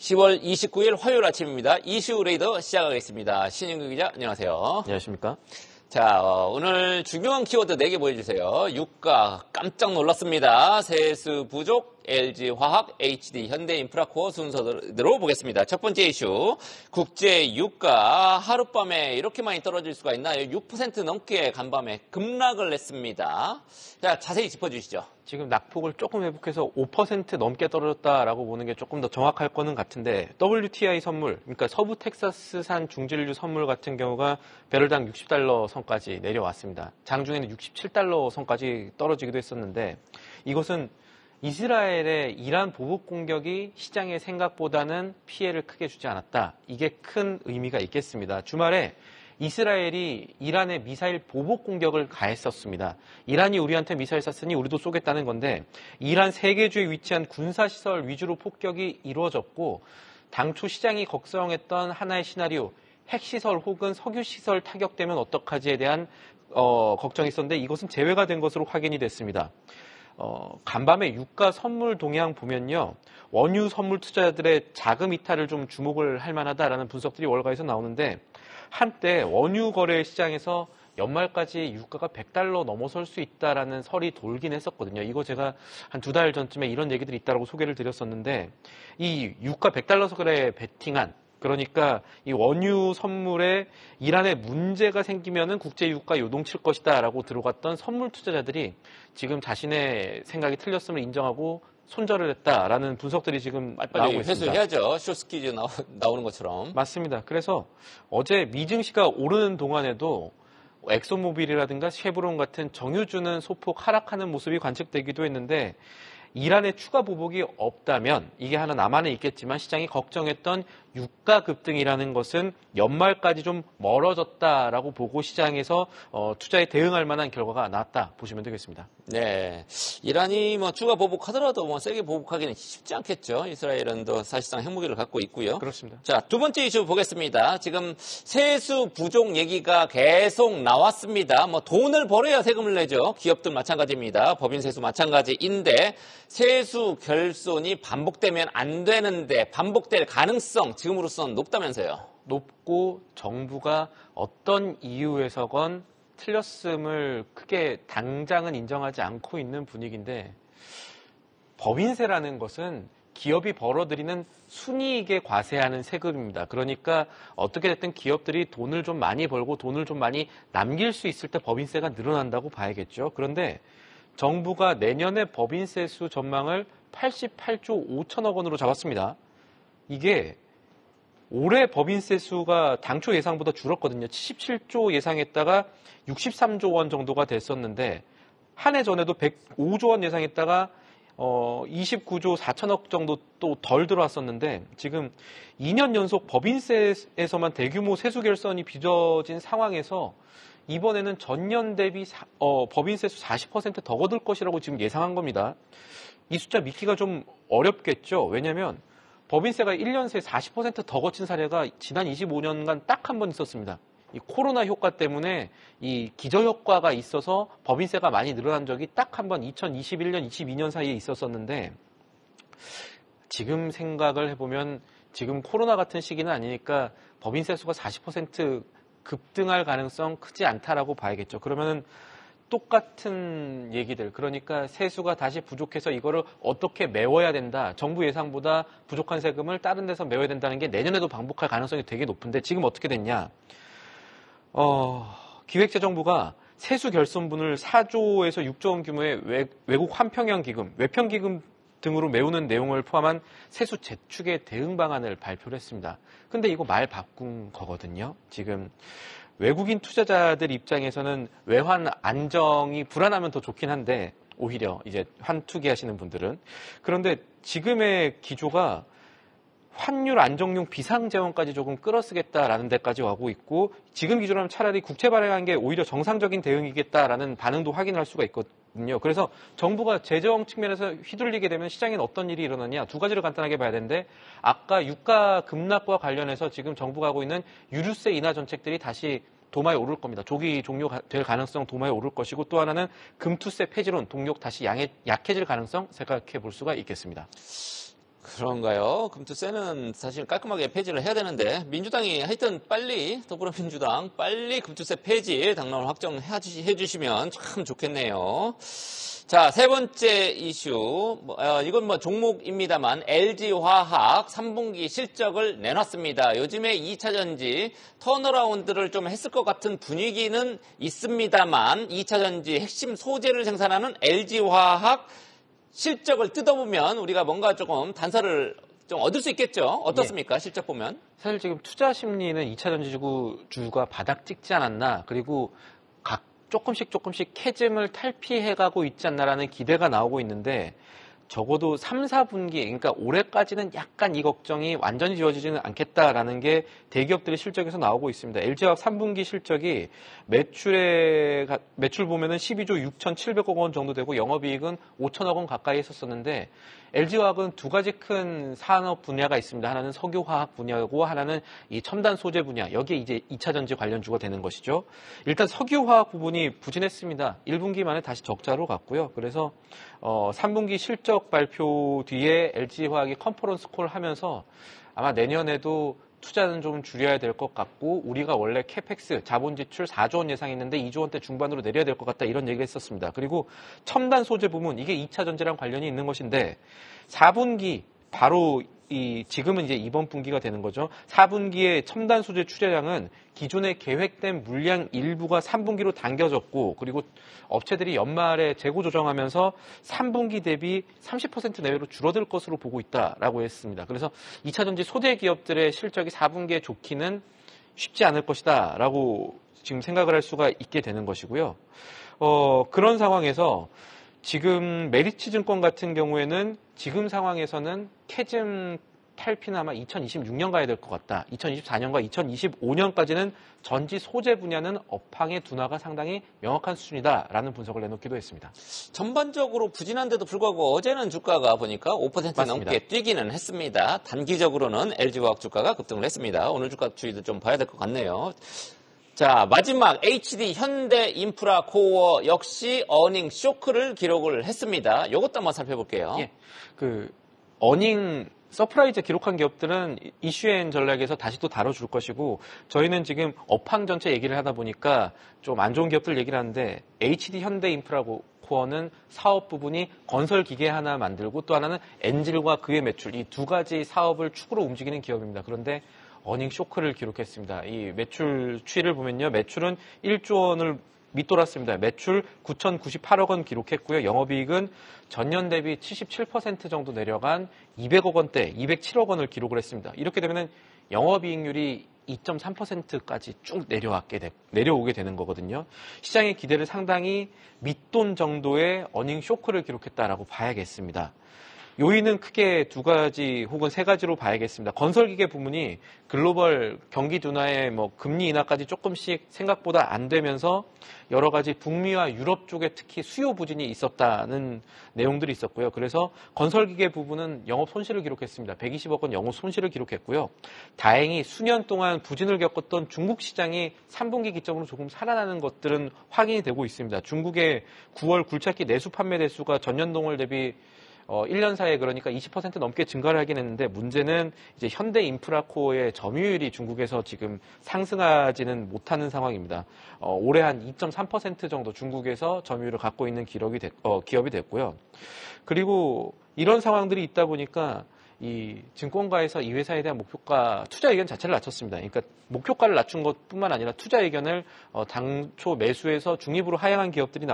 10월 29일 화요일 아침입니다. 이슈 레이더 시작하겠습니다. 신인규 기자, 안녕하세요. 안녕하십니까? 자, 오늘 중요한 키워드 4개 보여주세요. 유가 깜짝 놀랐습니다. 세수 부족, LG화학, HD, 현대인프라코어 순서대로 보겠습니다. 첫 번째 이슈, 국제 유가 하룻밤에 이렇게 많이 떨어질 수가 있나요? 6% 넘게 간밤에 급락을 했습니다. 자, 자세히 짚어주시죠. 지금 낙폭을 조금 회복해서 5% 넘게 떨어졌다라고 보는 게 조금 더 정확할 거는 같은데 WTI 선물, 그러니까 서부 텍사스산 중진류 선물 같은 경우가 배럴당 60달러 선까지 내려왔습니다. 장중에는 67달러 선까지 떨어지기도 했었는데 이것은 이스라엘의 이란 보복 공격이 시장의 생각보다는 피해를 크게 주지 않았다. 이게 큰 의미가 있겠습니다. 주말에 이스라엘이 이란의 미사일 보복 공격을 가했었습니다. 이란이 우리한테 미사일 쐈으니 우리도 쏘겠다는 건데 이란 세계주에 위치한 군사시설 위주로 폭격이 이루어졌고 당초 시장이 걱정했던 하나의 시나리오, 핵시설 혹은 석유시설 타격되면 어떡하지에 대한 걱정이 있었는데 이것은 제외가 된 것으로 확인이 됐습니다. 간밤에 유가 선물 동향 보면요. 원유 선물 투자자들의 자금 이탈을 좀 주목을 할 만하다라는 분석들이 월가에서 나오는데 한때 원유 거래 시장에서 연말까지 유가가 100달러 넘어설 수 있다라는 설이 돌긴 했었거든요. 이거 제가 한 2달 전쯤에 이런 얘기들이 있다고 소개를 드렸었는데 이 유가 100달러 설에 베팅한 그러니까 이 원유 선물에 이란에 문제가 생기면은 국제 유가 요동칠 것이다라고 들어갔던 선물 투자자들이 지금 자신의 생각이 틀렸음을 인정하고 손절을 했다라는 분석들이 지금 나오고 있습니다. 회수해야죠. 쇼스키즈 나오는 것처럼. 맞습니다. 그래서 어제 미증시가 오르는 동안에도 엑소모빌이라든가 쉐브론 같은 정유주는 소폭 하락하는 모습이 관측되기도 했는데 이란의 추가 보복이 없다면 이게 하나 남아는 있겠지만 시장이 걱정했던 유가 급등이라는 것은 연말까지 좀 멀어졌다라고 보고 시장에서 투자에 대응할 만한 결과가 나왔다 보시면 되겠습니다. 네, 이란이 추가 보복하더라도 세게 보복하기는 쉽지 않겠죠. 이스라엘은 또 사실상 핵무기를 갖고 있고요. 그렇습니다. 자, 두 번째 이슈 보겠습니다. 지금 세수 부족 얘기가 계속 나왔습니다. 돈을 벌어야 세금을 내죠. 기업들 마찬가지입니다. 법인 세수 마찬가지인데 세수 결손이 반복되면 안 되는데 반복될 가능성 지금으로선 높다면서요. 높고 정부가 어떤 이유에서건 틀렸음을 크게 당장은 인정하지 않고 있는 분위기인데 법인세라는 것은 기업이 벌어들이는 순이익에 과세하는 세금입니다. 그러니까 어떻게 됐든 기업들이 돈을 좀 많이 벌고 돈을 좀 많이 남길 수 있을 때 법인세가 늘어난다고 봐야겠죠. 그런데 정부가 내년에 법인세 수 전망을 88조 5천억 원으로 잡았습니다. 이게 올해 법인세 수가 당초 예상보다 줄었거든요. 77조 예상했다가 63조 원 정도가 됐었는데 한 해 전에도 105조 원 예상했다가 29조 4천억 정도 또 덜 들어왔었는데 지금 2년 연속 법인세에서만 대규모 세수 결손이 빚어진 상황에서 이번에는 전년 대비 법인세 수 40% 더 거둘 것이라고 지금 예상한 겁니다. 이 숫자 믿기가 좀 어렵겠죠. 왜냐하면 법인세가 1년 새 40% 더 거친 사례가 지난 25년간 딱 한 번 있었습니다. 이 코로나 효과 때문에 이 기저효과가 있어서 법인세가 많이 늘어난 적이 딱 한 번 2021년, 22년 사이에 있었었는데 지금 생각을 해보면 지금 코로나 같은 시기는 아니니까 법인세 수가 40% 급등할 가능성 크지 않다라고 봐야겠죠. 그러면은 똑같은 얘기들, 그러니까 세수가 다시 부족해서 이거를 어떻게 메워야 된다. 정부 예상보다 부족한 세금을 다른 데서 메워야 된다는 게 내년에도 반복할 가능성이 되게 높은데 지금 어떻게 됐냐. 기획재정부가 세수 결손분을 4조에서 6조 원 규모의 외국 환평형 기금, 외평기금 등으로 메우는 내용을 포함한 세수 재축의 대응 방안을 발표를 했습니다. 근데 이거 말 바꾼 거거든요. 지금 외국인 투자자들 입장에서는 외환 안정이 불안하면 더 좋긴 한데 오히려 이제 환투기 하시는 분들은 그런데 지금의 기조가 환율 안정용 비상재원까지 조금 끌어쓰겠다라는 데까지 가고 있고 지금 기조라면 차라리 국채 발행한 게 오히려 정상적인 대응이겠다라는 반응도 확인할 수가 있거든요. 그래서 정부가 재정 측면에서 휘둘리게 되면 시장에는 어떤 일이 일어나냐 두 가지를 간단하게 봐야 되는데 아까 유가 급락과 관련해서 지금 정부가 하고 있는 유류세 인하 정책들이 다시 도마에 오를 겁니다. 조기 종료될 가능성 도마에 오를 것이고 또 하나는 금투세 폐지론 동력 다시 약해질 가능성 생각해 볼 수가 있겠습니다. 그런가요? 금투세는 사실 깔끔하게 폐지를 해야 되는데 민주당이 하여튼 빨리 더불어민주당 빨리 금투세 폐지 당론을 확정해 주시면 참 좋겠네요. 자, 세 번째 이슈. 이건 뭐 종목입니다만 LG화학 3분기 실적을 내놨습니다. 요즘에 2차전지 턴어라운드를 좀 했을 것 같은 분위기는 있습니다만 2차전지 핵심 소재를 생산하는 LG화학 실적을 뜯어보면 우리가 뭔가 조금 단서를 좀 얻을 수 있겠죠. 어떻습니까? 실적 보면. 사실 지금 투자 심리는 2차 전지주가 바닥 찍지 않았나, 그리고 조금씩 캐즘을 탈피해가고 있지 않나라는 기대가 나오고 있는데, 적어도 3, 4분기, 그러니까 올해까지는 약간 이 걱정이 완전히 지워지지는 않겠다라는 게 대기업들의 실적에서 나오고 있습니다. LG화학 3분기 실적이 매출 보면은 12조 6,700억 원 정도 되고 영업이익은 5천억 원 가까이 했었었는데, LG화학은 두 가지 큰 산업 분야가 있습니다. 하나는 석유화학 분야고 하나는 이 첨단 소재 분야. 여기에 이제 2차 전지 관련주가 되는 것이죠. 일단 석유화학 부분이 부진했습니다. 1분기 만에 다시 적자로 갔고요. 그래서 3분기 실적 발표 뒤에 LG화학이 컨퍼런스 콜을 하면서 아마 내년에도 투자는 좀 줄여야 될 것 같고, 우리가 원래 캐펙스 자본 지출 4조 원 예상했는데 2조 원대 중반으로 내려야 될 것 같다, 이런 얘기를 했었습니다. 그리고 첨단 소재 부문, 이게 2차 전지랑 관련이 있는 것인데 4분기 바로 지금은 이제 이번 분기가 되는 거죠. 4분기에 첨단 소재 출하량은 기존에 계획된 물량 일부가 3분기로 당겨졌고, 그리고 업체들이 연말에 재고 조정하면서 3분기 대비 30% 내외로 줄어들 것으로 보고 있다라고 했습니다. 그래서 2차 전지 소재 기업들의 실적이 4분기에 좋기는 쉽지 않을 것이다라고 지금 생각을 할 수가 있게 되는 것이고요. 그런 상황에서 지금 메리츠증권 같은 경우에는 지금 상황에서는 캐즘 탈피는 아마 2026년 가야 될 것 같다. 2024년과 2025년까지는 전지 소재 분야는 업황의 둔화가 상당히 명확한 수준이다라는 분석을 내놓기도 했습니다. 전반적으로 부진한데도 불구하고 어제는 주가가 보니까 5% 맞습니다. 넘게 뛰기는 했습니다. 단기적으로는 LG화학 주가가 급등을 했습니다. 오늘 주가 추이도 좀 봐야 될 것 같네요. 자, 마지막 HD 현대인프라코어 역시 어닝 쇼크를 기록을 했습니다. 이것도 한번 살펴볼게요. 예, 어닝 서프라이즈 기록한 기업들은 이슈앤 전략에서 다시 또 다뤄줄 것이고, 저희는 지금 업황 전체 얘기를 하다 보니까 좀 안 좋은 기업들 얘기를 하는데, HD 현대인프라코어는 사업 부분이 건설 기계 하나 만들고 또 하나는 엔질과 그의 매출, 이 두 가지 사업을 축으로 움직이는 기업입니다. 그런데 어닝 쇼크를 기록했습니다. 이 매출 추이를 보면요, 매출은 1조 원을 밑돌았습니다. 매출 9,098억 원 기록했고요. 영업이익은 전년 대비 77% 정도 내려간 200억 원대, 207억 원을 기록을 했습니다. 이렇게 되면은 영업이익률이 2.3%까지 쭉 내려오게 되는 거거든요. 시장의 기대를 상당히 밑돈 정도의 어닝 쇼크를 기록했다라고 봐야겠습니다. 요인은 크게 두 가지 혹은 세 가지로 봐야겠습니다. 건설기계 부문이 글로벌 경기 둔화에 금리 인하까지 조금씩 생각보다 안 되면서 여러 가지 북미와 유럽 쪽에 특히 수요 부진이 있었다는 내용들이 있었고요. 그래서 건설기계 부분은 영업 손실을 기록했습니다. 120억 원 영업 손실을 기록했고요. 다행히 수년 동안 부진을 겪었던 중국 시장이 3분기 기점으로 조금 살아나는 것들은 확인이 되고 있습니다. 중국의 9월 굴착기 내수 판매 대수가 전년 동월 대비 1년 사이에 그러니까 20% 넘게 증가를 하긴 했는데, 문제는 이제 현대인프라코어의 점유율이 중국에서 지금 상승하지는 못하는 상황입니다. 올해 한 2.3% 정도 중국에서 점유율을 갖고 있는 기업이 됐고요. 그리고 이런 상황들이 있다 보니까 이 증권가에서 이 회사에 대한 목표가, 투자 의견 자체를 낮췄습니다. 그러니까 목표가를 낮춘 것뿐만 아니라 투자 의견을 당초 매수해서 중립으로 하향한 기업들이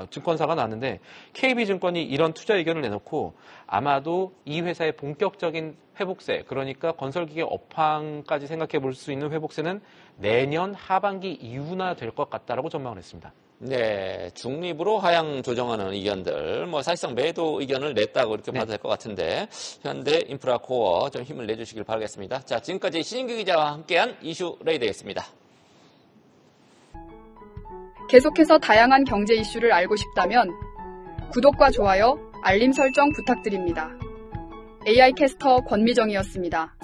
증권사가 나왔는데, KB증권이 이런 투자 의견을 내놓고 아마도 이 회사의 본격적인 회복세, 그러니까 건설기계 업황까지 생각해 볼 수 있는 회복세는 내년 하반기 이후나 될 것 같다라고 전망을 했습니다. 네, 중립으로 하향 조정하는 의견들, 사실상 매도 의견을 냈다고 이렇게 봐도 될 것 같은데, 현대인프라코어 좀 힘을 내주시길 바라겠습니다. 자, 지금까지 신인규 기자와 함께한 이슈 레이더였습니다. 계속해서 다양한 경제 이슈를 알고 싶다면 구독과 좋아요, 알림 설정 부탁드립니다. AI 캐스터 권미정이었습니다.